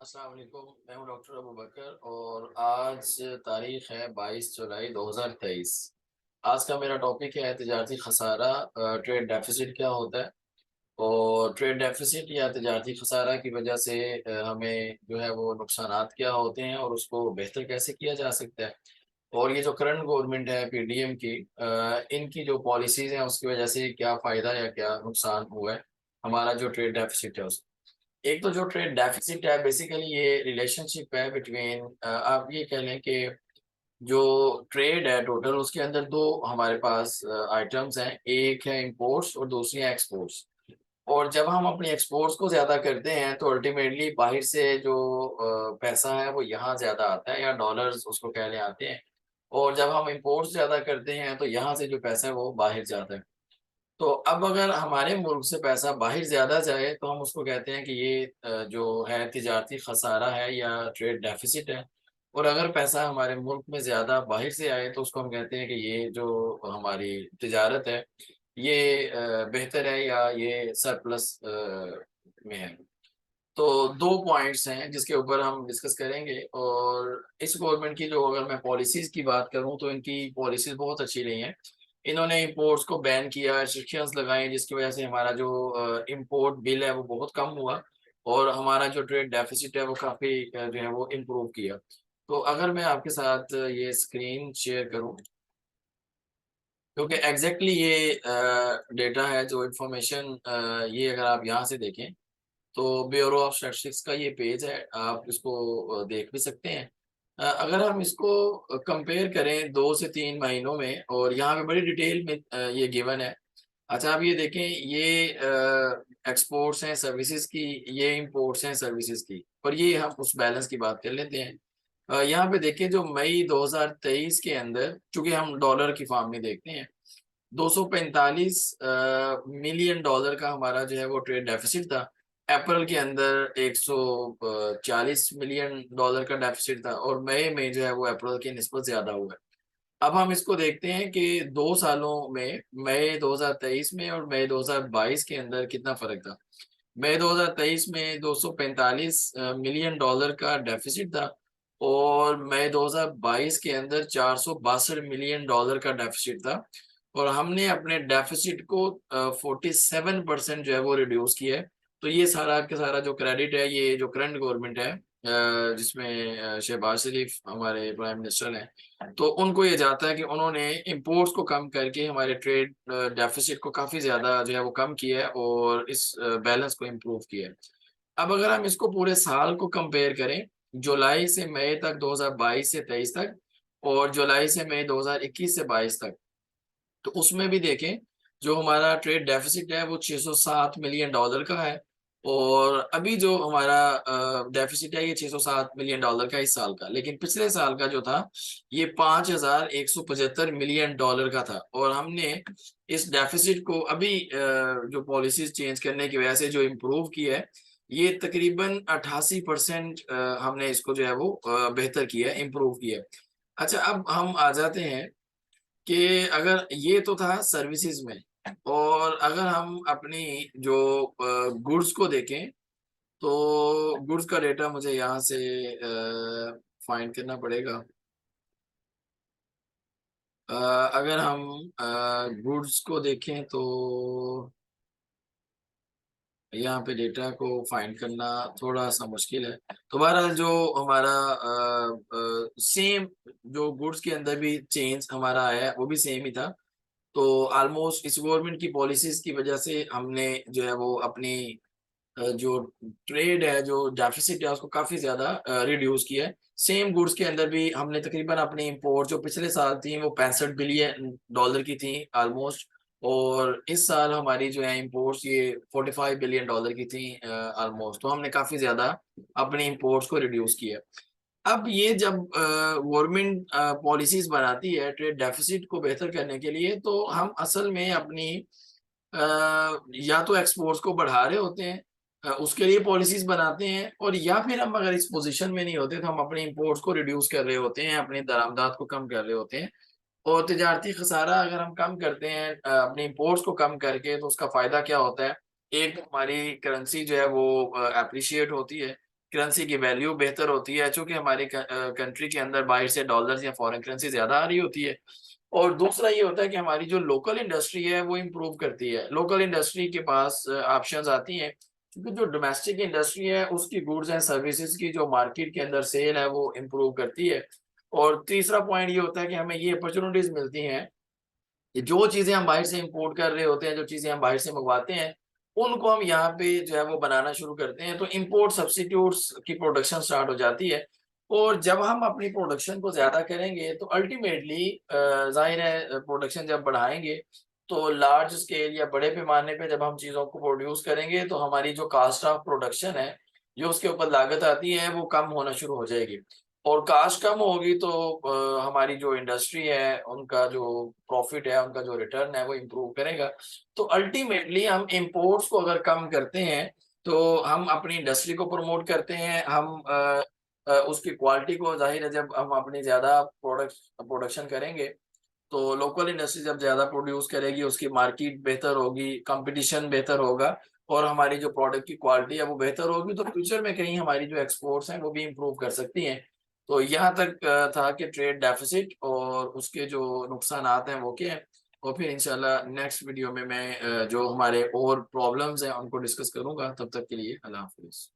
अस्सलाम वालेकुम। मैं हूँ डॉक्टर अबू बकर और आज तारीख है 22 जुलाई 2023। आज का मेरा टॉपिक है तिजारती खसारा। ट्रेड डेफिसिट क्या होता है और ट्रेड डेफिसिट या तिजारती खसारा की वजह से हमें जो है वो नुकसानात क्या होते हैं और उसको बेहतर कैसे किया जा सकता है। और ये जो करंट गवर्नमेंट है पीडीएम की, इनकी जो पॉलिसीज हैं उसकी वजह से क्या फ़ायदा या क्या नुकसान हुआ है हमारा जो ट्रेड डेफिसिट है उसका। एक तो जो ट्रेड डेफिसिट है बेसिकली ये रिलेशनशिप है बिटवीन, आप ये कह लें कि जो ट्रेड है टोटल उसके अंदर दो हमारे पास आइटम्स हैं। एक है इंपोर्ट्स और दूसरी है एक्सपोर्ट्स। और जब हम अपनी एक्सपोर्ट्स को ज़्यादा करते हैं तो अल्टीमेटली बाहर से जो पैसा है वो यहाँ ज़्यादा आता है या डॉलर्स उसको कह लें आते हैं। और जब हम इंपोर्ट्स ज़्यादा करते हैं तो यहाँ से जो पैसा है वो बाहर जाता है। तो अब अगर हमारे मुल्क से पैसा बाहर ज़्यादा जाए तो हम उसको कहते हैं कि ये जो है तिजारती खसारा है या ट्रेड डेफिसिट है। और अगर पैसा हमारे मुल्क में ज़्यादा बाहर से आए तो उसको हम कहते हैं कि ये जो हमारी तिजारत है ये बेहतर है या ये सरप्लस में है। तो 2 पॉइंट्स हैं जिसके ऊपर हम डिस्कस करेंगे। और इस गवर्नमेंट की जो अगर मैं पॉलिसीज़ की बात करूँ तो इनकी पॉलिसीज़ बहुत अच्छी रही हैं। इन्होंने इंपोर्ट्स को बैन किया, रिस्ट्रिक्शंस लगाई जिसकी वज़ह से हमारा जो इंपोर्ट बिल है वो बहुत कम हुआ और हमारा जो ट्रेड डेफिसिट है वो काफ़ी जो है वो इम्प्रूव किया। तो अगर मैं आपके साथ ये स्क्रीन शेयर करूँ, क्योंकि एग्ज़ैक्टली ये डेटा है जो इन्फॉर्मेशन, ये अगर आप यहाँ से देखें तो ब्यूरो ऑफ स्टैटिस्टिक्स का ये पेज है, आप इसको देख भी सकते हैं। अगर हम इसको कंपेयर करें 2 से 3 महीनों में, और यहाँ पे बड़ी डिटेल में ये गिवन है। अच्छा, आप ये देखें, ये एक्सपोर्ट्स हैं सर्विसेज़ की, ये इम्पोर्ट्स हैं सर्विसेज़ की, और ये हम उस बैलेंस की बात कर लेते हैं। यहाँ पे देखिए जो मई 2023 के अंदर, चूँकि हम डॉलर की फॉर्म में देखते हैं, 245 मिलियन डॉलर का हमारा जो है वो ट्रेड डेफिसिट था। अप्रैल के अंदर 140 मिलियन डॉलर का डेफिसिट था और मई में जो है वो अप्रैल की निस्बत ज़्यादा हुआ है। अब हम इसको देखते हैं कि 2 सालों में, मई 2023 में और मई 2022 के अंदर कितना फ़र्क था। मई 2023 में 245 मिलियन डॉलर का डेफिसिट था और मई 2022 के अंदर 462 मिलियन डॉलर का डेफिसिट था। और हमने अपने डेफिसिट को 47% जो है वो रिड्यूस किया है। तो ये सारा का सारा जो क्रेडिट है, ये जो करंट गवर्नमेंट है, जिसमें शहबाज शरीफ हमारे प्राइम मिनिस्टर हैं, तो उनको ये जाता है कि उन्होंने इंपोर्ट्स को कम करके हमारे ट्रेड डेफिसिट को काफ़ी ज़्यादा जो है वो कम किया है और इस बैलेंस को इम्प्रूव किया है। अब अगर हम इसको पूरे साल को कंपेयर करें, जुलाई से मई तक 2022 से 23 तक और जुलाई से मई 2021 से 22 तक, तो उसमें भी देखें जो हमारा ट्रेड डेफिसिट है वो 607 मिलियन डॉलर का है। और अभी जो हमारा डेफिसिट है ये 607 मिलियन डॉलर का इस साल का, लेकिन पिछले साल का जो था ये 5175 मिलियन डॉलर का था। और हमने इस डेफिसिट को अभी जो पॉलिसीज चेंज करने की वजह से जो इम्प्रूव किया है, ये तकरीबन 88% हमने इसको जो है वो बेहतर किया है, इम्प्रूव किया है। अच्छा, अब हम आ जाते हैं कि अगर ये तो था सर्विसेज में, और अगर हम अपनी जो गुड्स को देखें तो गुड्स का डेटा मुझे यहाँ से फाइंड करना पड़ेगा। अगर हम गुड्स को देखें तो यहाँ पे डेटा को फाइंड करना थोड़ा-सा मुश्किल है। तो बहरहाल जो हमारा सेम जो गुड्स के अंदर भी चेंज हमारा आया है, वो भी सेम ही था। तो ऑलमोस्ट इस गवर्नमेंट की पॉलिसीज़ की वजह से हमने जो है वो अपनी जो ट्रेड है, जो डेफ़िसिट है, उसको काफ़ी ज़्यादा रिड्यूस किया है। सेम गुड्स के अंदर भी हमने तकरीबन अपनी इम्पोर्ट जो पिछले साल थी, वो 65 बिलियन डॉलर की थी ऑलमोस्ट। और इस साल हमारी जो है इम्पोर्ट्स ये 45 बिलियन डॉलर की थी ऑलमोस्ट। तो हमने काफ़ी ज़्यादा अपनी इम्पोर्ट्स को रिड्यूस किया। अब ये जब गवर्नमेंट पॉलिसीज़ बनाती है ट्रेड डेफ़िसिट को बेहतर करने के लिए, तो हम असल में अपनी या तो एक्सपोर्ट्स को बढ़ा रहे होते हैं, उसके लिए पॉलिसीज़ बनाते हैं, और या फिर हम अगर इस पोज़ीशन में नहीं होते तो हम अपने इंपोर्ट्स को रिड्यूस कर रहे होते हैं, अपनी दरामदात को कम कर रहे होते हैं। और तिजारती खसारा अगर हम कम करते हैं अपने इंपोर्ट्स को कम करके, तो उसका फ़ायदा क्या होता है? एक तो हमारी करेंसी जो है वो एप्रिशिएट होती है, करेंसी की वैल्यू बेहतर होती है, चूंकि हमारी कंट्री के अंदर बाहर से डॉलर्स या फॉरेन करेंसी ज्यादा आ रही होती है। और दूसरा ये होता है कि हमारी जो लोकल इंडस्ट्री है वो इम्प्रूव करती है, लोकल इंडस्ट्री के पास ऑप्शंस आती हैं, क्योंकि जो डोमेस्टिक इंडस्ट्री है उसकी गुड्स एंड सर्विसेज की जो मार्केट के अंदर सेल है वो इम्प्रूव करती है। और तीसरा पॉइंट ये होता है कि हमें ये अपॉर्चुनिटीज मिलती हैं कि जो चीजें हम बाहर से इंपोर्ट कर रहे होते हैं, जो चीजें हम बाहर से मंगवाते हैं, उनको हम यहाँ पे जो है वो बनाना शुरू करते हैं, तो इंपोर्ट सब्स्टिट्यूट्स की प्रोडक्शन स्टार्ट हो जाती है। और जब हम अपनी प्रोडक्शन को ज्यादा करेंगे तो अल्टीमेटली जाहिर है प्रोडक्शन जब बढ़ाएंगे तो लार्ज स्केल या बड़े पैमाने पे जब हम चीजों को प्रोड्यूस करेंगे तो हमारी जो कास्ट ऑफ प्रोडक्शन है, जो उसके ऊपर लागत आती है, वो कम होना शुरू हो जाएगी। और कास्ट कम होगी तो हमारी जो इंडस्ट्री है उनका जो प्रॉफिट है, उनका जो रिटर्न है वो इम्प्रूव करेगा। तो अल्टीमेटली हम इंपोर्ट्स को अगर कम करते हैं तो हम अपनी इंडस्ट्री को प्रमोट करते हैं, हम उसकी क्वालिटी को, जाहिर है जब हम अपनी ज्यादा प्रोडक्शन करेंगे तो लोकल इंडस्ट्री जब ज्यादा प्रोड्यूस करेगी उसकी मार्केट बेहतर होगी, कंपटीशन बेहतर होगा, और हमारी जो प्रोडक्ट की क्वालिटी है वो बेहतर होगी, तो फ्यूचर में कहीं हमारी जो एक्सपोर्ट्स हैं वो भी इम्प्रूव कर सकती हैं। तो यहाँ तक था कि ट्रेड डेफिसिट और उसके जो नुकसानात हैं वो क्या हैं। और फिर इंशाल्लाह नेक्स्ट वीडियो में मैं जो हमारे और प्रॉब्लम्स हैं उनको डिस्कस करूंगा। तब तक के लिए अल्लाह हाफिज।